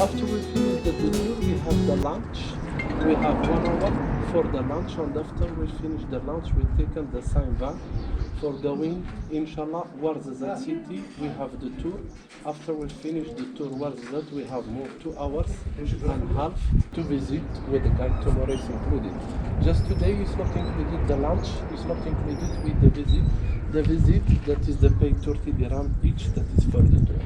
after we finish the tour, we have the lunch. We have 1 hour for the lunch, and after we finish the lunch, we take the same van for going, inshallah, Ouarzazate city. We have the tour. After we finish the tour Ouarzazate, we have more 2 hours and half to visit with the guide. Tomorrow is included. Just today is not included. The lunch is not included with the visit. The visit, that is the pay 30 dirham each, that is for the tour.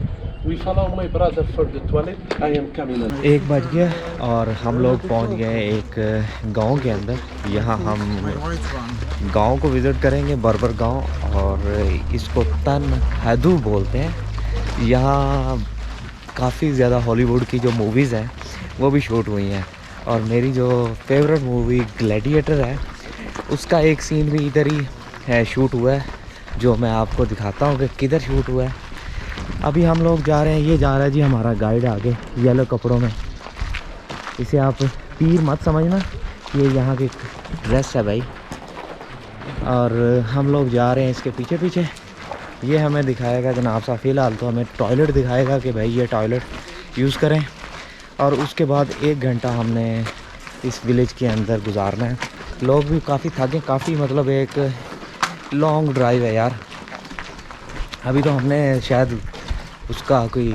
We follow my brother for the toilet. I am coming. 1 बज गया और हम लोग पहुंच गए एक गांव के अंदर। यहाँ हम गांव को विज़िट करेंगे, बर्बर गांव, और इसको तन हैदू बोलते हैं। यहाँ काफ़ी ज़्यादा हॉलीवुड की जो मूवीज़ हैं वो भी शूट हुई हैं, और मेरी जो फेवरेट मूवी ग्लैडिएटर है उसका एक सीन भी इधर ही है, शूट हुआ है, जो मैं आपको दिखाता हूँ कि किधर शूट हुआ है। अभी हम लोग जा रहे हैं, ये जा रहा है जी हमारा गाइड आगे येलो कपड़ों में। इसे आप पीर मत समझना, ये यहाँ की ड्रेस है भाई। और हम लोग जा रहे हैं इसके पीछे पीछे। ये हमें दिखाएगा जनाब साहब, फ़िलहाल तो हमें टॉयलेट दिखाएगा कि भाई ये टॉयलेट यूज़ करें, और उसके बाद 1 घंटा हमने इस विलेज के अंदर गुजारना है। लोग भी काफ़ी थके, काफ़ी मतलब एक लॉन्ग ड्राइव है यार। अभी तो हमने शायद उसका कोई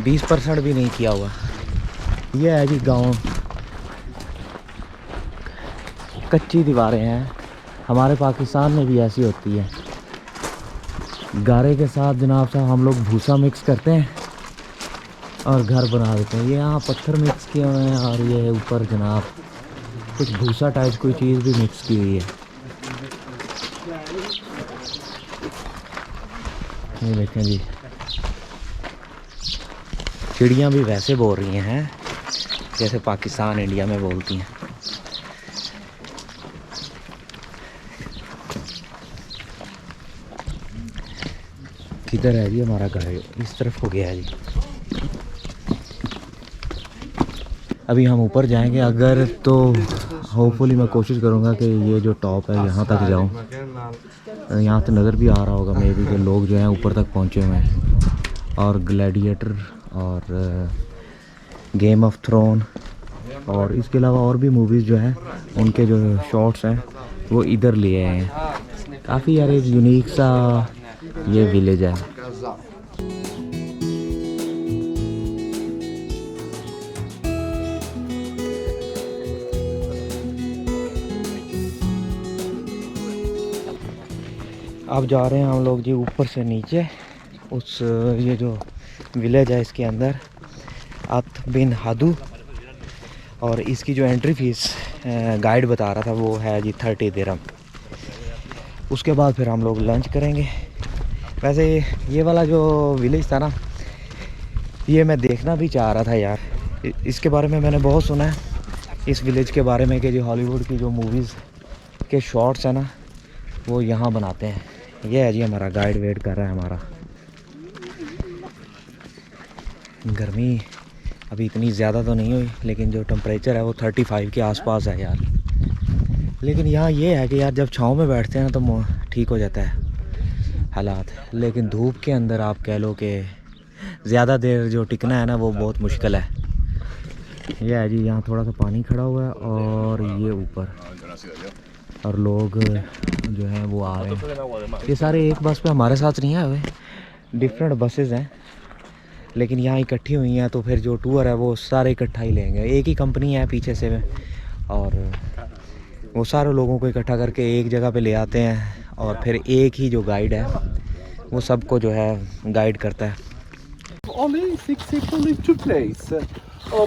20% भी नहीं किया हुआ। ये है जी गांव, कच्ची दीवारें हैं। हमारे पाकिस्तान में भी ऐसी होती है। गारे के साथ जनाब साहब हम लोग भूसा मिक्स करते हैं और घर बना देते हैं। ये यहाँ पत्थर मिक्स किए हुए हैं, और ये ऊपर जनाब कुछ भूसा टाइप कोई चीज़ भी मिक्स की हुई है। ये देखें जी, चिड़ियाँ भी वैसे बोल रही हैं जैसे पाकिस्तान इंडिया में बोलती हैं। किधर है जी हमारा घर? इस तरफ हो गया है जी। अभी हम ऊपर जाएंगे, अगर तो होपफुली मैं कोशिश करूँगा कि ये जो टॉप है यहाँ तक जाऊँ। यहाँ से नज़र भी आ रहा होगा मे बी कि लोग जो हैं ऊपर तक पहुँचे हुए हैं। और ग्लैडिएटर और गेम ऑफ थ्रोन और इसके अलावा और भी मूवीज़ जो हैं उनके जो शॉट्स हैं वो इधर लिए हैं। काफ़ी यार एक यूनिक सा ये विलेज है। अब जा रहे हैं हम लोग जी ऊपर से नीचे, उस ये जो विलेज है इसके अंदर अत बिन हादू, और इसकी जो एंट्री फीस गाइड बता रहा था वो है जी 30 दिरहम। उसके बाद फिर हम लोग लंच करेंगे। वैसे ये वाला जो विलेज था ना, ये मैं देखना भी चाह रहा था यार। इसके बारे में मैंने बहुत सुना है इस विलेज के बारे में कि जो हॉलीवुड की जो मूवीज़ के शॉट्स हैं ना वो यहाँ बनाते हैं। ये है जी हमारा गाइड वेट कर रहा है हमारा। गर्मी अभी इतनी ज़्यादा तो नहीं हुई, लेकिन जो टेम्परेचर है वो 35 के आसपास है यार। लेकिन यहाँ ये है कि यार जब छाँव में बैठते हैं ना तो ठीक हो जाता है हालात, लेकिन धूप के अंदर आप कह लो कि ज़्यादा देर जो टिकना है ना वो बहुत मुश्किल है। ये है जी यहाँ थोड़ा सा पानी खड़ा हुआ है, और ये ऊपर और लोग जो हैं वो आ रहे हैं। ये सारे एक बस पे हमारे साथ नहीं आए हुए, डिफरेंट बसेस हैं, लेकिन यहाँ इकट्ठी हुई हैं, तो फिर जो टूर है वो सारे इकट्ठा ही लेंगे। एक ही कंपनी है पीछे से, और वो सारे लोगों को इकट्ठा करके एक जगह पे ले आते हैं, और फिर एक ही जो गाइड है वो सबको जो है गाइड करता है। Only 6 people in 2 places.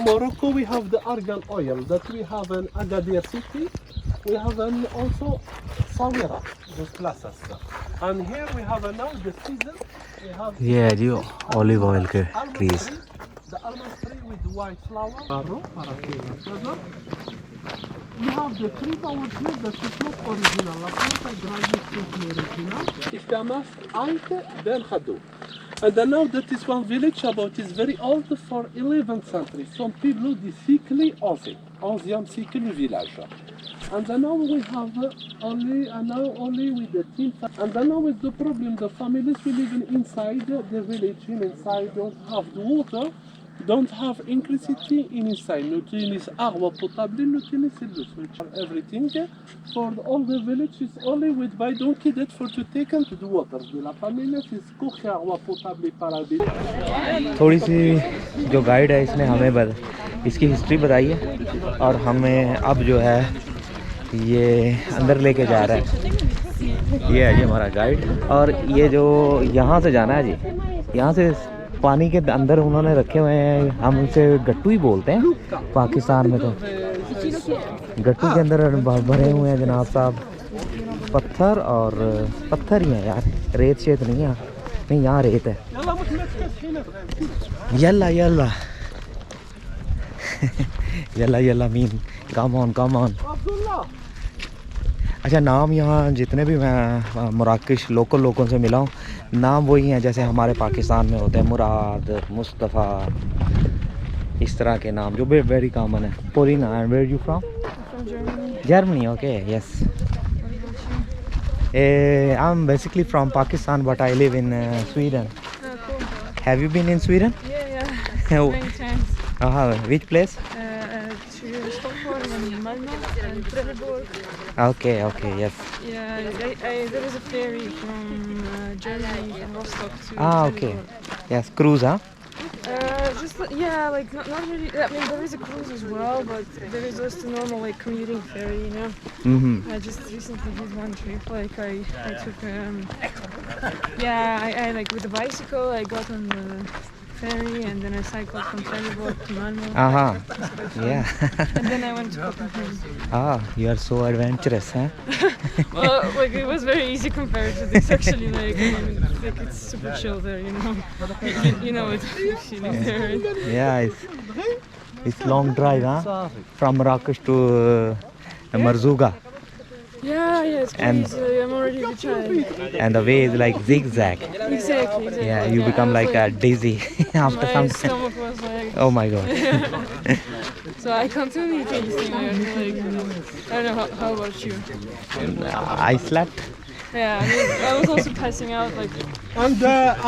Morocco, we have the argan oil that we have in Agadir city. We have also Sawira, those places. And here we have now the season. We have ये है जी olive oil के almond trees. tree, the almond tree with white flower. We have the fruit over here that is not original. La fruta dried fruit original. Istamas Aite Ben Khadou. And then now that is one village about is very old for 11th century. Some people the Sikli Ozi, 11e siècle village. And then now we have only with the team. And then now with the problem, the families we live inside the village, inside don't have the water. don't have electricity inside. No tienes agua potable, no tienes luz. We have everything for all the village is only with by donkey that for to take and to the water. De la familia is coge agua potable para vivir. थोड़ी सी जो guide है इसने हमें इसकी history बताई है और हमें अब जो है ये अंदर लेके जा रहा है। ये है जी हमारा गाइड और ये जो यहाँ से जाना है जी, यहाँ से पानी के अंदर उन्होंने रखे हुए हैं, हम उसे गट्टू ही बोलते हैं पाकिस्तान में। तो गट्टू के अंदर भरे हुए हैं जनाब साहब पत्थर, और पत्थर ही हैं यार, रेत शेत नहीं है। नहीं यहाँ रेत है। Yalla Yalla Yalla Yalla mean come on. अच्छा, नाम यहाँ जितने भी मैं मराकश लोकल लोगों से मिला हूँ, नाम वही हैं जैसे हमारे पाकिस्तान में होते हैं, मुराद, मुस्तफ़ा, इस तरह के नाम जो वेरी कॉमन है। Polina, and where you from? Germany, okay, yes. I am basically from Pakistan but I live in Sweden. Have you been in Sweden? Yeah, many times. Which place? To Stockholm and Malmö and Trelleborg. Okay, yes. Yeah, there is a ferry from Germany, from Rostock to Okay. Trelleborg. Yes, cruise, huh? Like not really. I mean, there is a cruise as well, but there is just a normal like commuting ferry, you know. Mm-hmm. I just recently did one trip. Like I took I like with the bicycle. I got on the ferry and then I cycled from Trelleborg to Malmö. Yeah. And then I went to Copenhagen. You are so adventurous, huh? Well, like it was very easy compared to this. Actually, like it's super chill there, you know. You know it. You live there. Yeah, it's long drive, huh? From Marrakesh to Marzouga. Yeah, it's And- crazy. I'm already retired. And the way is like zigzag. Exactly. Yeah, you become I was like dizzy after my some. stomach was like. Oh my god. So I continued tasting it. Like I don't know how about you? I slept. Yeah, I mean, I was also passing out like. And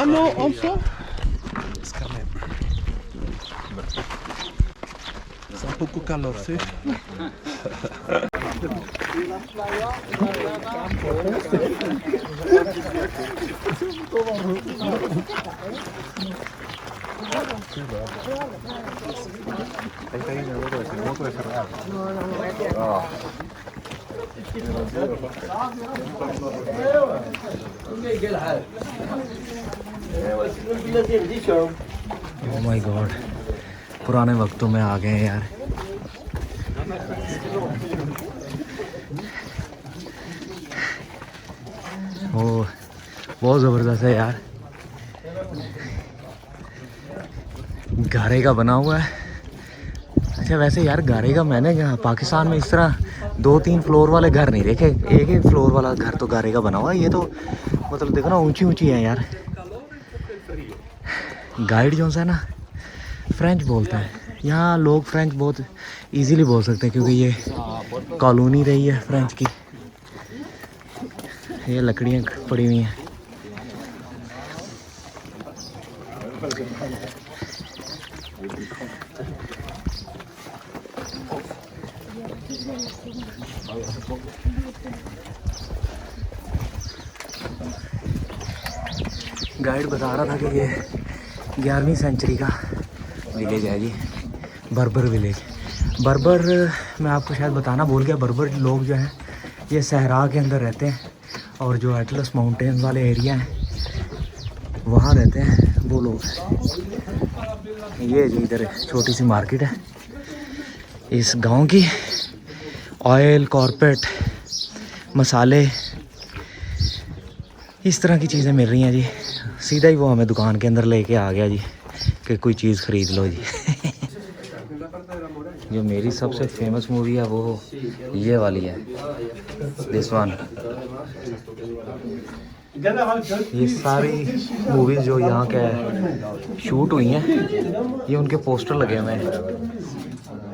Anno also. C'est un peu calor, see? Oh my god. पुराने वक्तों में आ गए हैं यार। ओ बहुत ज़बरदस्त है यार। गारे का बना हुआ है। अच्छा वैसे यार गारे का मैंने यहाँ पाकिस्तान में इस तरह 2-3 फ्लोर वाले घर नहीं देखे। एक फ्लोर वाला घर तो गारे का बना हुआ है। ये तो मतलब देखो ना ऊंची है यार। गाइड जो है ना फ्रेंच बोलता है। यहाँ लोग फ्रेंच बहुत इजीली बोल सकते हैं क्योंकि ये कॉलोनी रही है फ्रेंच की। ये लकड़ियाँ पड़ी हुई हैं। गाइड बता रहा था कि ये 11वीं सेंचुरी का विलेज है जी, बर्बर विलेज। बर्बर मैं आपको शायद बताना भूल गया, बर्बर लोग जो हैं ये सहरा के अंदर रहते हैं और जो एटलस माउंटेन वाले एरिया हैं वहाँ रहते हैं वो लोग। ये जी इधर छोटी सी मार्केट है इस गांव की। ऑयल, कॉर्पेट, मसाले, इस तरह की चीज़ें मिल रही हैं जी। सीधा ही वो हमें दुकान के अंदर लेके आ गया जी कि कोई चीज़ ख़रीद लो जी। जो मेरी सबसे फेमस मूवी है वो ये वाली है, दिस वन। ये सारी मूवीज़ जो यहाँ के शूट हुई हैं ये उनके पोस्टर लगे हुए हैं।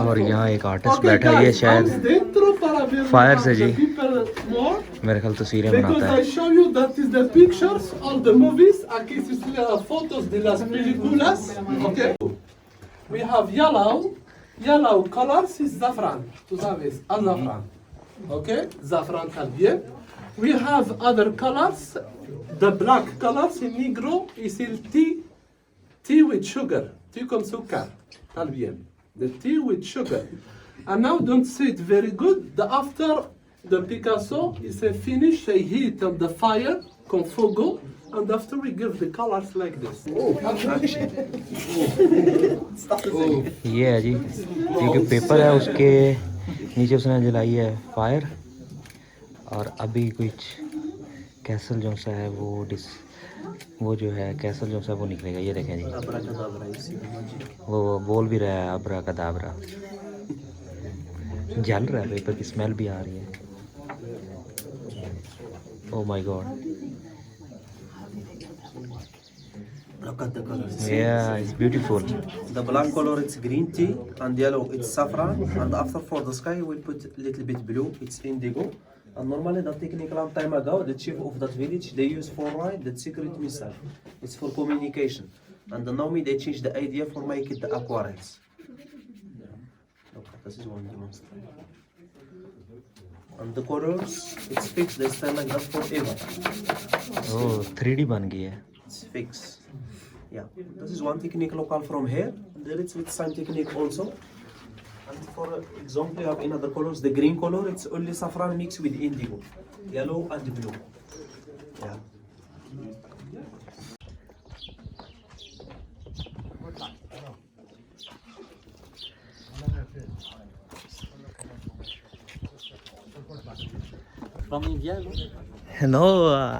और यहाँ एक आर्टिस्ट बैठा है, ये शायद फायर से जी मेरे ख्याल तस्वीरें बनाता है। I show you that is the pictures, all the movies. Aquí se fotos de las películas. Okay. We have yellow. Yellow colors is saffron. Tú sabes, azafran. Okay, saffron también. We have other colors. The black colors in negro is el tea. Tea with sugar. Tea con azúcar. También. The tea with sugar. And now don't say it very good. The after the Picasso is a finish, a heat on the fire con fuego. And after we give the colors like this. ये है जी, ये paper है, उसके नीचे उसने जलाई है fire, और अभी कुछ कैसल जो सा है वो जो है कैसल जो सा वो निकलेगा। ये देखें जी, वो बोल भी रहा है अबरा कदाबरा, जल रहा है, पेपर की स्मेल भी आ रही है। Oh my God, Look at the colors. yeah, it's beautiful. The black color it's green tea, and yellow it's saffron, and after for the sky we'll put a little bit blue, it's indigo. And normally the technique long time ago, the chief of that village, they use for write the secret missile. It's for communication. And now they changed the idea for make it the aquarels. Look, this is one demonstration. And the colors, it's fixed, they stay like that forever. Oh, 3D बन गई है। It's fixed. Yeah, this is one technique local from here. There it's with same technique also. And for example, you have in other colors. The green color, it's only saffron mixed with indigo, yellow and blue. Yeah. From India, no? No,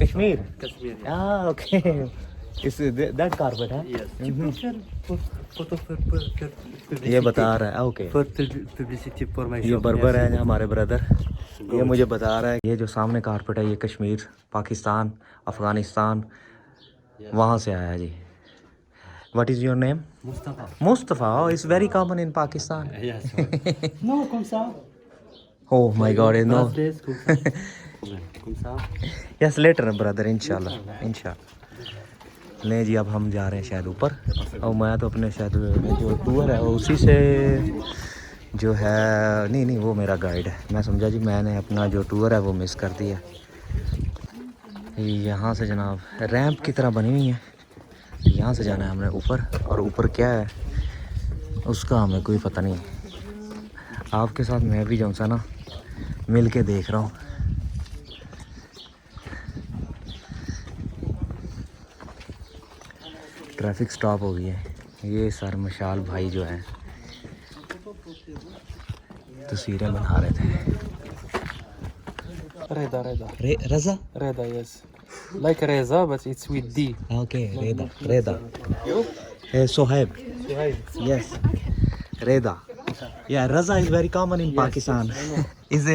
Kashmir. Kashmir. Yeah. Ah, okay. Is that carpet, huh? Yes. Photo for ये बता रहा है, okay. for publicity for my ये shop. बर्बर Yes. है हमारे brother, ये मुझे बता रहा है ये जो सामने कारपेट है ये कश्मीर, पाकिस्तान, अफगानिस्तान वहाँ से आया है जी। What is your name? Mustafa. Mustafa. Oh, it's very common in Pakistan. Yes. No, come sa. Oh my God, no. Last days, come sa. Come sa. Yes, later brother, इंशाल्लाह, इंशाल्लाह। नहीं जी, अब हम जा रहे हैं शायद ऊपर, और मैं तो अपने शायद जो टूर है उसी से जो है, नहीं वो मेरा गाइड है। मैं समझा जी मैंने अपना जो टूर है वो मिस कर दिया। यहाँ से जनाब रैंप की तरह बनी हुई है, यहाँ से जाना है हमने ऊपर, और ऊपर क्या है उसका हमें कोई पता नहीं। आपके साथ मैं भी जाऊँ सा ना मिल के देख रहा हूँ। ट्रैफिक स्टॉप हो गई है। ये सर मशाल भाई जो है तस्वीरें बना रहे थे। Reza. Raza, Yes. Like Reza, but it's with D. Okay, Reda Soheb, yes, Reda. Yeah, Raza is very common in Pakistan. Is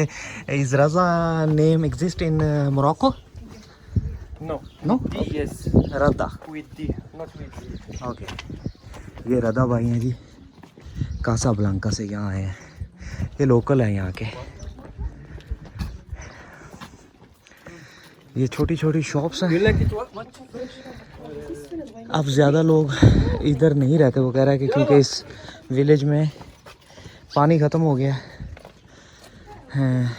Raza name exist in Morocco? No. No? D, yes. Rada. With D, not with D. Okay, ये रदा भाई हैं जी, Kasa Blanca से यहाँ आए हैं, ये local है यहाँ के। ये छोटी छोटी शॉप्स हैं। You like it what? अब ज़्यादा लोग इधर नहीं रहते, वो कह रहा है कि क्योंकि इस विलेज में पानी ख़त्म हो गया है,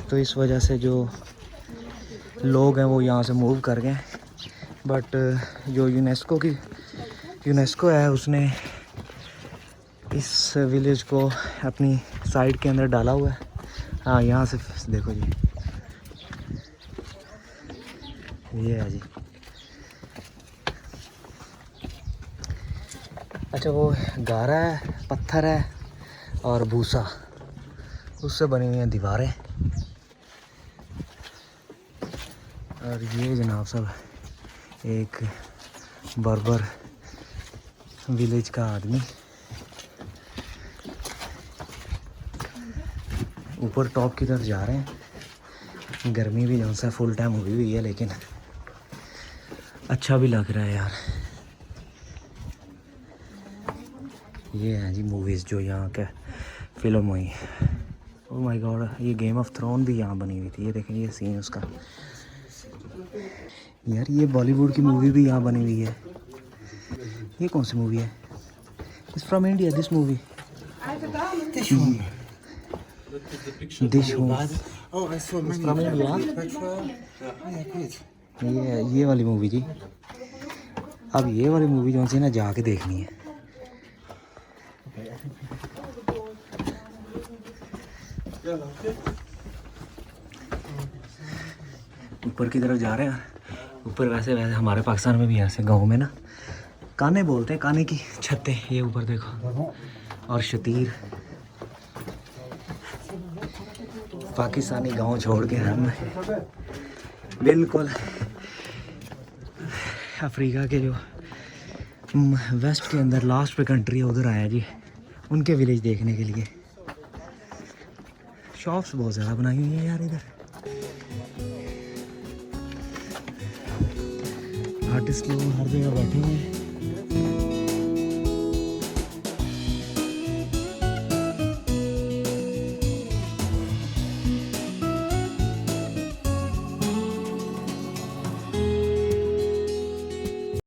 तो इस वजह से जो लोग हैं वो यहाँ से मूव कर गए। बट जो यूनेस्को है उसने इस विलेज को अपनी साइड के अंदर डाला हुआ है। हाँ, यहाँ से देखो जी, ये है जी। अच्छा, वो गारा है, पत्थर है और भूसा, उससे बनी हुई हैं दीवारें। और ये जनाब सब एक बर्बर विलेज का आदमी ऊपर टॉप की तरफ जा रहे हैं। गर्मी भी जो सा फुल टाइम हुई है, लेकिन अच्छा भी लग रहा है यार। ये हैं जी मूवीज़ जो यहाँ के फिल्म हुई। ओह माय गॉड, ये गेम ऑफ थ्रोन भी यहाँ बनी हुई थी। ये देखें, ये सीन उसका। यार ये बॉलीवुड की मूवी भी यहाँ बनी हुई है। ये कौन सी मूवी है? It's from India this movie. This Oh, I saw many. From India. Yeah, good. ये वाली मूवी जी। अब ये वाली मूवी जो सी ना जाके देखनी है। ऊपर की तरफ जा रहे हैं। ऊपर वैसे हमारे पाकिस्तान में भी ऐसे गांव में ना काने बोलते हैं, काने की छतें। ये ऊपर देखो, और शतीर। पाकिस्तानी गांव छोड़ के हम बिल्कुल अफ्रीका के जो वेस्ट के अंदर लास्ट पे कंट्री है उधर आया जी, उनके विलेज देखने के लिए। शॉप्स बहुत ज़्यादा बनाई हुई हैं यार इधर। आर्टिस्ट लोग हर जगह बैठे हुए हैं।